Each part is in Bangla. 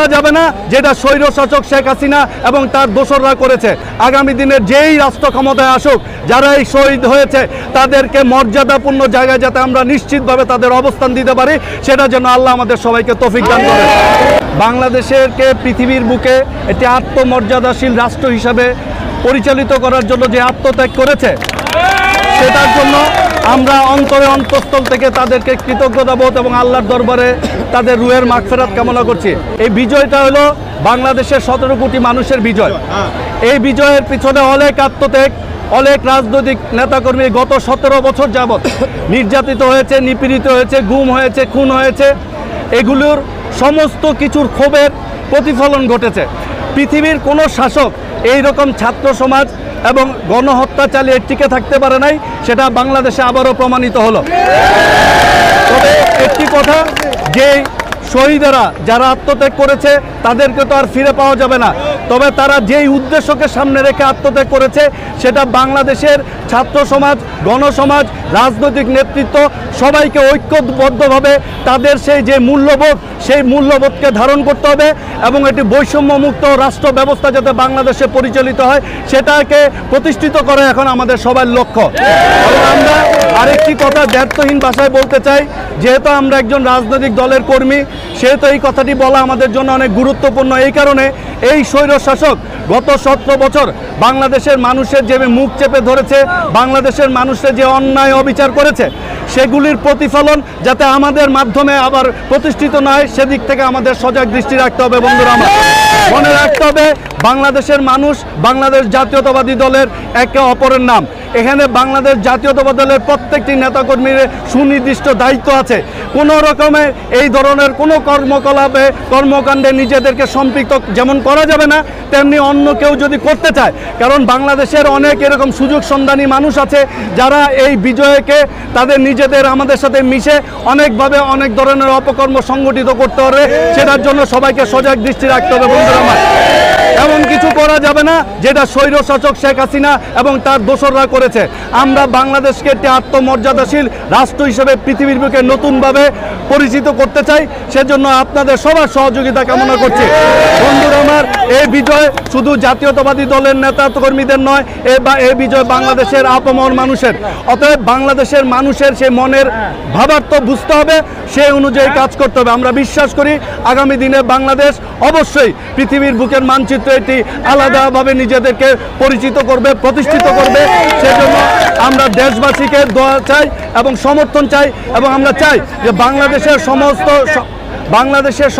করা যাবে না যেটা স্বৈরশাসক শেখ হাসিনা এবং তার দোসররা করেছে। আগামী দিনের যেই রাষ্ট্র ক্ষমতায় আসুক, যারা এই শহীদ হয়েছে তাদেরকে মর্যাদাপূর্ণ জায়গায় যাতে আমরা নিশ্চিতভাবে তাদের অবস্থান দিতে পারি, সেটা যেন আল্লাহ আমাদের সবাইকে তৌফিক দান করেন। বাংলাদেশকে পৃথিবীর বুকে একটি আত্মমর্যাদাশীল রাষ্ট্র হিসাবে পরিচালিত করার জন্য যে আত্মত্যাগ করেছে, সেটার জন্য আমরা অন্তঃস্থল থেকে তাদেরকে কৃতজ্ঞতাবোধ এবং আল্লাহর দরবারে তাদের রুহের মাগফিরাত কামনা করছি। এই বিজয়টা হলো বাংলাদেশের 17 কোটি মানুষের বিজয়। এই বিজয়ের পিছনে অনেক আত্মত্যাগ, অনেক রাজনৈতিক নেতাকর্মী গত 17 বছর যাবৎ নির্যাতিত হয়েছে, নিপীড়িত হয়েছে, গুম হয়েছে, খুন হয়েছে। এগুলোর সমস্ত কিছুর ক্ষোভের প্রতিফলন ঘটেছে। পৃথিবীর কোনো শাসক এই রকম ছাত্র সমাজ এবং গণহত্যা চালিয়ে টিকে থাকতে পারে নাই, সেটা বাংলাদেশে আবারও প্রমাণিত হলো। তবে একটি কথা, যে শহীদেরা যারা আত্মত্যাগ করেছে তাদেরকে তো আর ফিরে পাওয়া যাবে না, তবে তারা যেই উদ্দেশ্যকে সামনে রেখে আত্মত্যাগ করেছে সেটা বাংলাদেশের ছাত্র সমাজ, গণসমাজ, রাজনৈতিক নেতৃত্ব সবাইকে ঐক্যবদ্ধভাবে তাদের যে মূল্যবোধ, সেই মূল্যবোধকে ধারণ করতে হবে এবং একটি বৈষম্যমুক্ত রাষ্ট্র ব্যবস্থা যাতে বাংলাদেশে পরিচালিত হয় সেটাকে প্রতিষ্ঠিত করা এখন আমাদের সবার লক্ষ্য। এবং আমরা আরেকটি কথা ব্যর্থহীন ভাষায় বলতে চাই, যেহেতু আমরা একজন রাজনৈতিক দলের কর্মী, সেহেতু এই কথাটি বলা আমাদের জন্য অনেক গুরুত্বপূর্ণ। এই কারণে এই স্বৈরশাসক গত 17 বছর বাংলাদেশের মানুষের যে মুখ চেপে ধরেছে, বাংলাদেশের মানুষের যে অন্যায় অবিচার করেছে, সেগুলির প্রতিফলন যাতে আমাদের মাধ্যমে আবার প্রতিষ্ঠিত নয়, সেদিক থেকে আমাদের সজাগ দৃষ্টি রাখতে হবে। বন্ধুরা আমার, মনে রাখতে হবে বাংলাদেশের মানুষ বাংলাদেশ জাতীয়তাবাদী দলের একে অপরের নাম। এখানে বাংলাদেশ জাতীয়তাবাদী দলের প্রত্যেকটি নেতাকর্মীর সুনির্দিষ্ট দায়িত্ব আছে। কোনো রকমের এই ধরনের কোনো কর্মকাণ্ডে নিজেদেরকে সম্পৃক্ত যেমন করা যাবে না, তেমনি অন্য কেউ যদি করতে চায়, কারণ বাংলাদেশের অনেক এরকম সুযোগ সন্ধানী মানুষ আছে যারা এই বিজয়কে তাদের নিজেদের আমাদের সাথে মিশে অনেকভাবে অনেক ধরনের অপকর্ম সংগঠিত করতে পারে। সেটার জন্য সবাইকে সজাগ দৃষ্টি রাখতে হবে। বন্ধুরা আমার, এমন কিছু করা যাবে না যেটা স্বৈরশাসক শেখ হাসিনা এবং তার দোসররা করেছে। আমরা বাংলাদেশকে একটি আত্মমর্যাদাশীল রাষ্ট্র হিসেবে পৃথিবীর বুকে নতুনভাবে পরিচিত করতে চাই, সেজন্য আপনাদের সবার সহযোগিতা কামনা করছি। বন্ধুরা আমার, এই বিজয় শুধু জাতীয়তাবাদী দলের নেতা কর্মীদের নয়, এই বিজয় বাংলাদেশের আপামর মানুষের। অতএব বাংলাদেশের মানুষের সেই মনের ভাবার্থ বুঝতে হবে, সেই অনুযায়ী কাজ করতে হবে। আমরা বিশ্বাস করি আগামী দিনে বাংলাদেশ অবশ্যই পৃথিবীর বুকের মানচিত্র এটি আলাদাভাবে নিজেদেরকে পরিচিত করবে, প্রতিষ্ঠিত করবে। সেজন্য আমরা দেশবাসীকে দোয়া চাই এবং সমর্থন চাই, এবং আমরা চাই যে বাংলাদেশের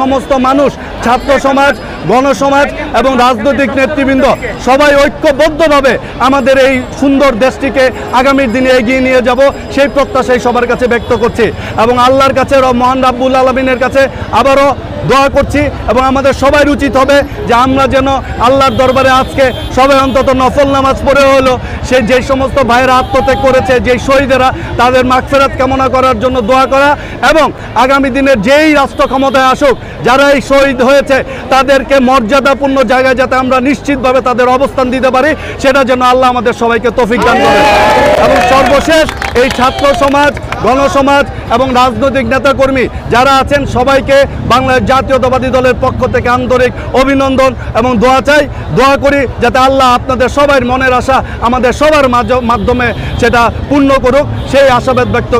সমস্ত মানুষ, ছাত্র সমাজ, গণসমাজ এবং রাজনৈতিক নেতৃবৃন্দ সবাই ঐক্যবদ্ধভাবে আমাদের এই সুন্দর দেশটিকে আগামীর দিনে এগিয়ে নিয়ে যাব, সেই প্রত্যাশাই সবার কাছে ব্যক্ত করছি। এবং আল্লাহর কাছে, মহান রাব্বুল আলামিনের কাছে আবারও দোয়া করছি। এবং আমাদের সবাই উচিত হবে যে আমরা যেন আল্লাহর দরবারে আজকে সবাই অন্তত নফল নামাজ পড়ে হলো যে সমস্ত ভাইয়েরা আত্মত্যাগ করেছে, যেই শহীদেরা, তাদের মাগফিরাত কামনা করার জন্য দোয়া করা, এবং আগামী দিনের যেই রাষ্ট্র ক্ষমতায় আসুক, যারা এই শহীদ হয়েছে তাদেরকে মর্যাদাপূর্ণ জায়গায় যাতে আমরা নিশ্চিতভাবে তাদের অবস্থান দিতে পারি, সেটা যেন আল্লাহ আমাদের সবাইকে তৌফিক দান করেন। এবং সর্বশেষ এই ছাত্র সমাজ, গণসমাজ এবং রাজনৈতিক নেতাকর্মী যারা আছেন সবাইকে বাংলাদেশ জাতীয়তাবাদী দলের পক্ষ থেকে আন্তরিক অভিনন্দন এবং দোয়া চাই। দোয়া করি যাতে আল্লাহ আপনাদের সবার মনের আশা আমাদের সবার মাধ্যমে সেটা পূর্ণ করুক, সেই আশাবাদ ব্যক্ত